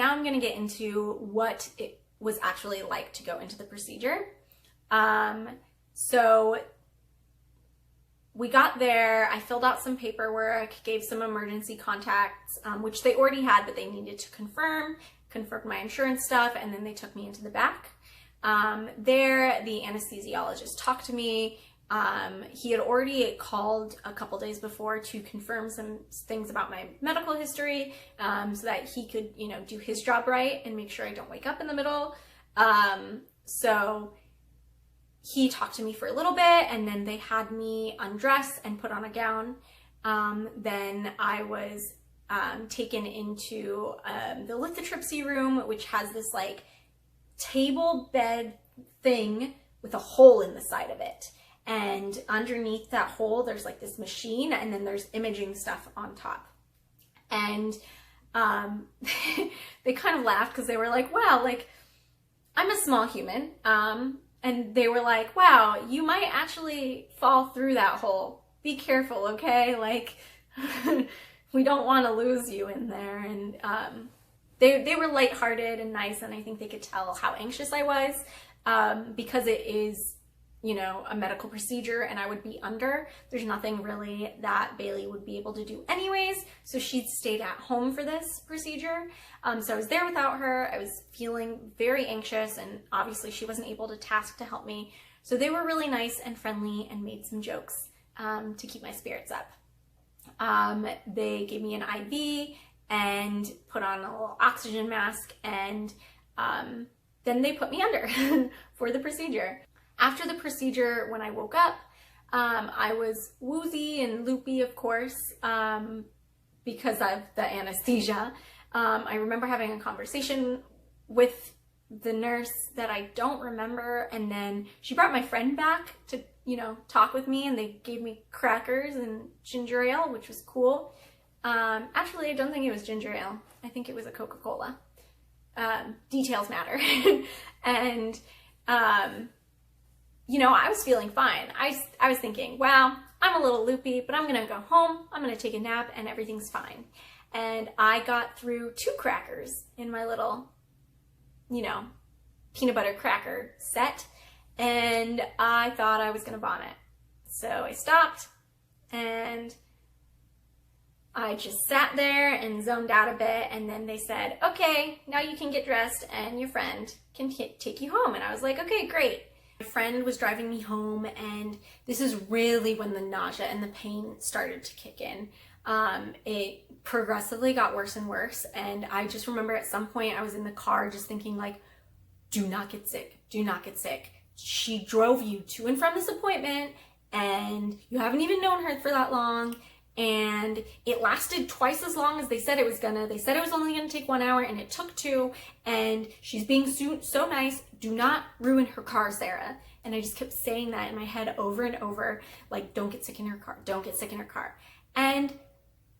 now I'm gonna get into what it was actually like to go into the procedure. So we got there, I filled out some paperwork, gave some emergency contacts, which they already had, but they needed to confirmed my insurance stuff, and then they took me into the back. There, the anesthesiologist talked to me. He had already called a couple days before to confirm some things about my medical history, so that he could, do his job right and make sure I don't wake up in the middle. So he talked to me for a little bit, and then they had me undress and put on a gown. Then I was taken into the lithotripsy room, which has this like table bed thing with a hole in the side of it. And underneath that hole, there's like this machine, and then there's imaging stuff on top. And they kind of laughed because they were like, wow, like, I'm a small human. And they were like, wow, you might actually fall through that hole. Be careful, okay? Like, we don't want to lose you in there. And they were lighthearted and nice, and I think they could tell how anxious I was, because it is, a medical procedure and I would be under. There's nothing really that Bailey would be able to do anyways, so she stayed at home for this procedure. So I was there without her. I was feeling very anxious, and obviously she wasn't able to task to help me. So they were really nice and friendly and made some jokes to keep my spirits up. They gave me an IV and put on a little oxygen mask, and then they put me under for the procedure. After the procedure, when I woke up, I was woozy and loopy, of course, because of the anesthesia. I remember having a conversation with the nurse that I don't remember, and then she brought my friend back to, talk with me, and they gave me crackers and ginger ale, which was cool. Actually, I don't think it was ginger ale. I think it was a Coca-Cola. Details matter. And, I was feeling fine. I was thinking, wow, I'm a little loopy, but I'm gonna go home, I'm gonna take a nap, and everything's fine. And I got through 2 crackers in my little, peanut butter cracker set, and I thought I was gonna vomit. So I stopped, and I just sat there and zoned out a bit, and then they said, okay, now you can get dressed and your friend can take you home. And I was like, okay, great. My friend was driving me home, and this is really when the nausea and the pain started to kick in. It progressively got worse and worse, and I just remember at some point I was in the car just thinking like, do not get sick, do not get sick. She drove you to and from this appointment, and you haven't even known her for that long, and it lasted twice as long as they said it was gonna. They said it was only gonna take 1 hour, and it took 2, and she's being so nice. Do not ruin her car, Sarah. And I just kept saying that in my head over and over, like, don't get sick in her car, don't get sick in her car. And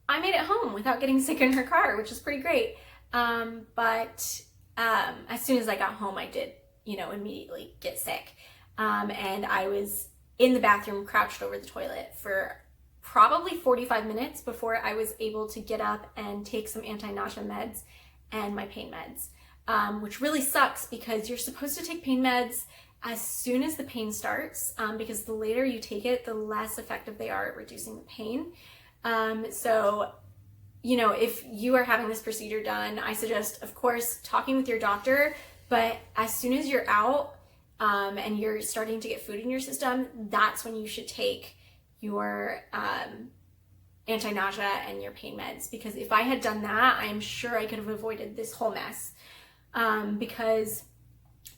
I made it home without getting sick in her car, which is pretty great. But as soon as I got home, I did, immediately get sick. And I was in the bathroom, crouched over the toilet for probably 45 minutes before I was able to get up and take some anti-nausea meds and my pain meds, which really sucks because you're supposed to take pain meds as soon as the pain starts, because the later you take it, the less effective they are at reducing the pain. So, if you are having this procedure done, I suggest, of course, talking with your doctor, but as soon as you're out and you're starting to get food in your system, that's when you should take your anti-nausea and your pain meds. Because if I had done that, I'm sure I could have avoided this whole mess. Because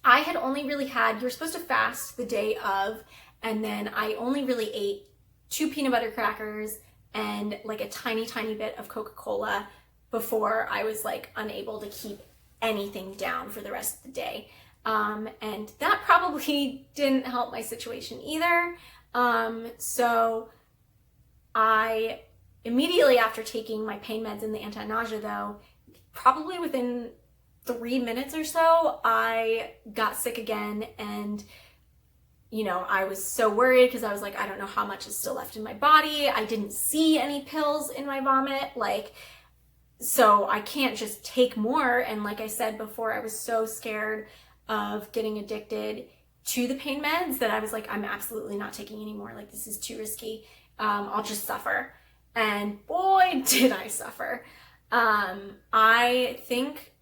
I had only really you're supposed to fast the day of, and then I only really ate 2 peanut butter crackers and like a tiny bit of Coca-Cola before I was like unable to keep anything down for the rest of the day. And that probably didn't help my situation either. So I immediately after taking my pain meds and the anti-nausea though, probably within 3 minutes or so, I got sick again. And I was so worried because I was like, I don't know how much is still left in my body. I didn't see any pills in my vomit. So I can't just take more. And like I said before, I was so scared of getting addicted to the pain meds that I was like, I'm absolutely not taking any more. Like, this is too risky. I'll just suffer. And boy, did I suffer. I think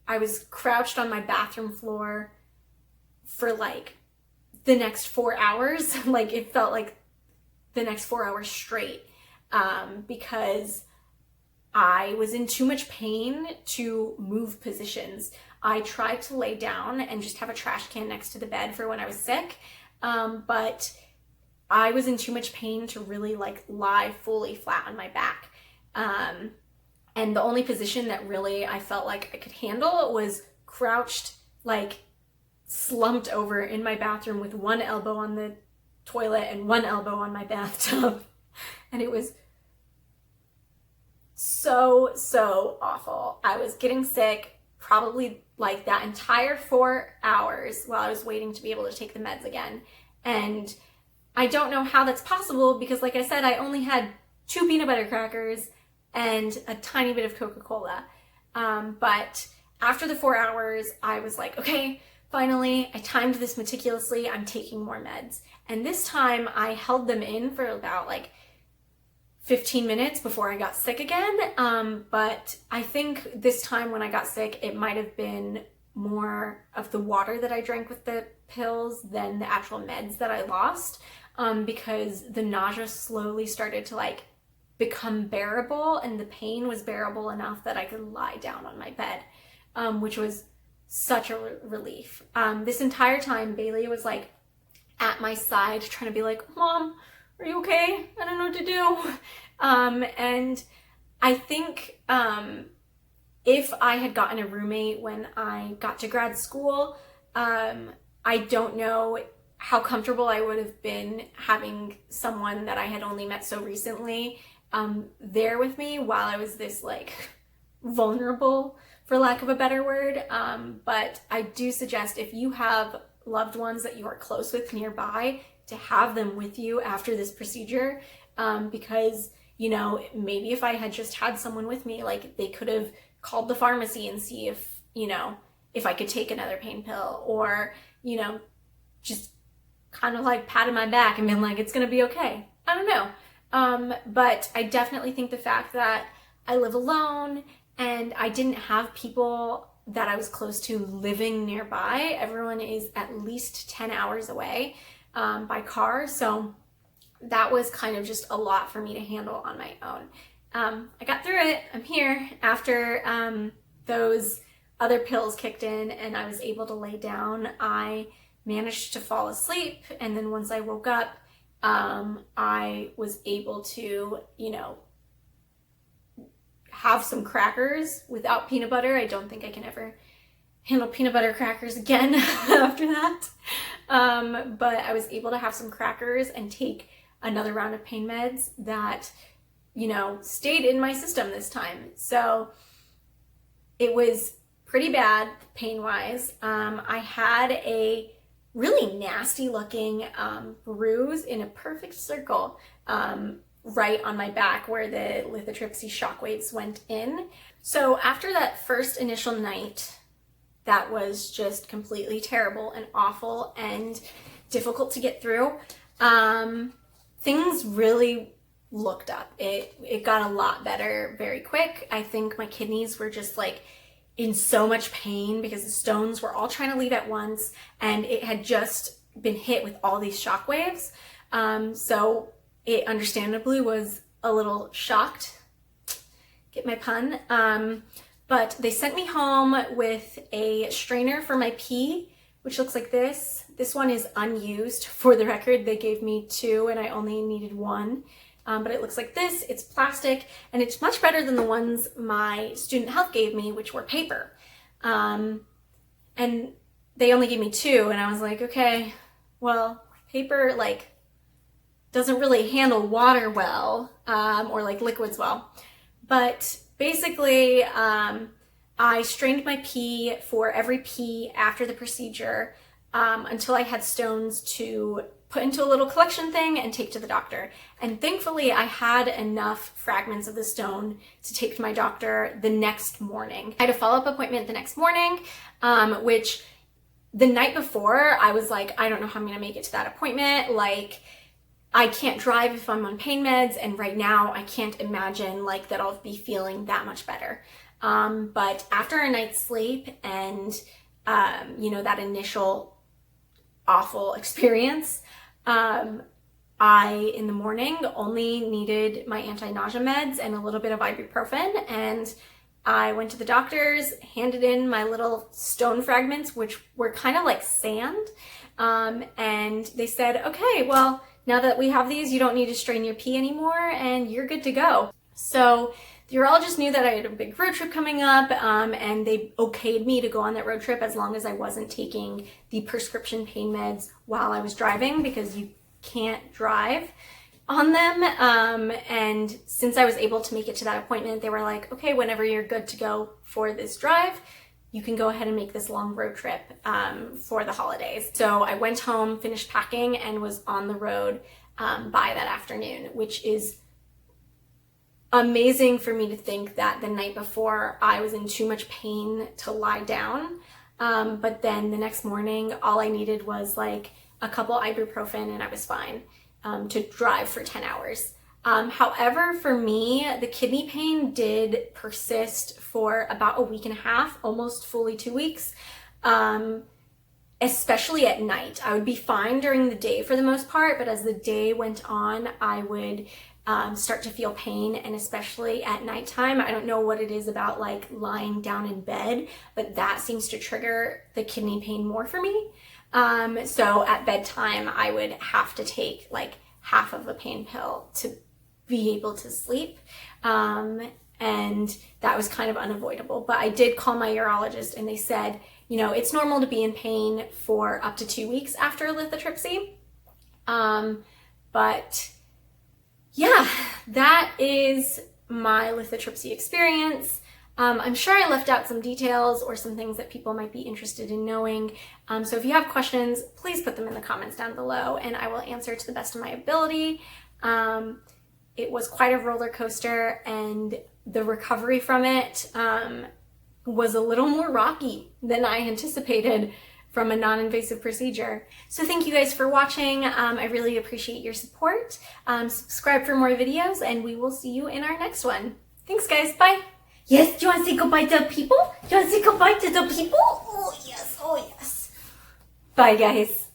I was crouched on my bathroom floor for like the next 4 hours. Like, it felt like the next 4 hours straight, because I was in too much pain to move positions. I tried to lay down and just have a trash can next to the bed for when I was sick, but I was in too much pain to really like lie fully flat on my back. And the only position that really I felt like I could handle was crouched, like slumped over in my bathroom with one elbow on the toilet and one elbow on my bathtub. And it was so awful. I was getting sick probably like that entire 4 hours while I was waiting to be able to take the meds again. And I don't know how that's possible because, like I said, I only had 2 peanut butter crackers and a tiny bit of Coca-Cola. But after the 4 hours, I was like, okay, finally, I timed this meticulously. I'm taking more meds. And this time I held them in for about like 15 minutes before I got sick again. But I think this time when I got sick, it might have been more of the water that I drank with the pills than the actual meds that I lost, because the nausea slowly started to like become bearable and the pain was bearable enough that I could lie down on my bed, which was such a relief. This entire time, Bailey was like at my side trying to be like, Mom, are you okay? I don't know what to do. And I think if I had gotten a roommate when I got to grad school, I don't know how comfortable I would have been having someone that I had only met so recently there with me while I was this like vulnerable, for lack of a better word. But I do suggest if you have loved ones that you are close with nearby, to have them with you after this procedure, because, you know, maybe if I had just had someone with me, like they could have called the pharmacy and see if, you know, if I could take another pain pill, or, you know, just kind of like patted my back and been like, it's gonna be okay. I don't know. But I definitely think the fact that I live alone and I didn't have people that I was close to living nearby. Everyone is at least 10 hours away by car. So that was kind of just a lot for me to handle on my own. I got through it. I'm here after those other pills kicked in and I was able to lay down. I managed to fall asleep, and then once I woke up, I was able to, you know, have some crackers without peanut butter. I don't think I can ever handle peanut butter crackers again after that. But I was able to have some crackers and take another round of pain meds that, you know, stayed in my system this time. So it was pretty bad pain-wise. I had a really nasty looking bruise in a perfect circle right on my back where the lithotripsy shockwaves went in. So after that first initial night, that was just completely terrible and awful and difficult to get through, things really looked up. It got a lot better very quick. I think my kidneys were just like in so much pain because the stones were all trying to leave at once, and it had just been hit with all these shock waves. So it understandably was a little shocked, get my pun. But they sent me home with a strainer for my pee, which looks like this. This one is unused, for the record. They gave me 2 and I only needed 1. But it looks like this. It's plastic, and it's much better than the ones my student health gave me, which were paper. And they only gave me 2, and I was like, okay, well, paper like doesn't really handle water well, or like liquids well. But basically, I strained my pee for every pee after the procedure. until I had stones to put into a little collection thing and take to the doctor. And thankfully I had enough fragments of the stone to take to my doctor the next morning. I had a follow-up appointment the next morning, which the night before I was like, I don't know how I'm gonna make it to that appointment. Like, I can't drive if I'm on pain meds, and right now I can't imagine like that I'll be feeling that much better. But after a night's sleep and you know, that initial awful experience, I in the morning only needed my anti-nausea meds and a little bit of ibuprofen, and I went to the doctor's, handed in my little stone fragments, which were kind of like sand, and they said, okay, well, now that we have these, you don't need to strain your pee anymore and you're good to go. So the urologist knew that I had a big road trip coming up, and they okayed me to go on that road trip as long as I wasn't taking the prescription pain meds while I was driving, because you can't drive on them. And since I was able to make it to that appointment, they were like, okay, whenever you're good to go for this drive, you can go ahead and make this long road trip for the holidays. So I went home, finished packing, and was on the road by that afternoon, which is amazing for me to think that the night before I was in too much pain to lie down. But then the next morning, all I needed was like a couple ibuprofen and I was fine to drive for 10 hours. However, for me, the kidney pain did persist for about a week and a half, almost fully 2 weeks, especially at night. I would be fine during the day for the most part, but as the day went on, I would start to feel pain, and especially at nighttime. I don't know what it is about like lying down in bed, but that seems to trigger the kidney pain more for me. So at bedtime, I would have to take like half of a pain pill to be able to sleep. And that was kind of unavoidable. But I did call my urologist and they said, you know, it's normal to be in pain for up to 2 weeks after lithotripsy. But yeah, that is my lithotripsy experience. I'm sure I left out some details or some things that people might be interested in knowing. So if you have questions, please put them in the comments down below and I will answer to the best of my ability. It was quite a roller coaster, and the recovery from it was a little more rocky than I anticipated from a non-invasive procedure. So thank you guys for watching. I really appreciate your support. Subscribe for more videos and we will see you in our next one. Thanks guys, bye. Yes, do you want to say goodbye to the people? Do you want to say goodbye to the people? Oh yes, oh yes. Bye guys.